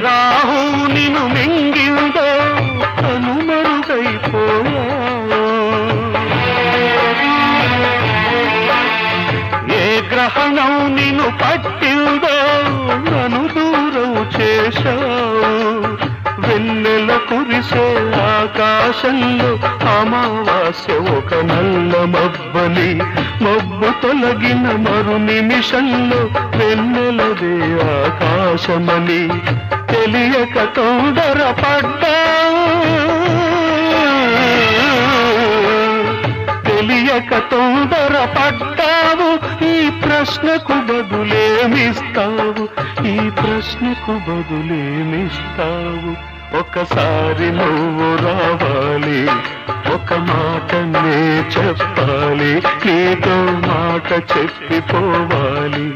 రాహు నిన్ను మింగిందో కనుమరుగైపోయా, ఏ గ్రహణం నిన్ను పట్టిందో నన్ను దూరం చేశావు, వెన్నెల కురిసే ఆకాశంలో అమావాస్య ఒక నల్ల మబ్బని, మబ్బు తొలగిన మరు నిమిషంలో వెన్నెలదే ఆకాశమని తెలియక తొందరపడ్డా, తెలియక తొందరపడ్డావు, ఈ ప్రశ్నకు బదులేమిస్తావు, ఈ ప్రశ్నకు బదులేమిస్తావు. ఒకసారి నువ్వు రావాలి, ఒక మాటనే చెప్పాలి, నీతో మాట చెప్పిపోవాలి.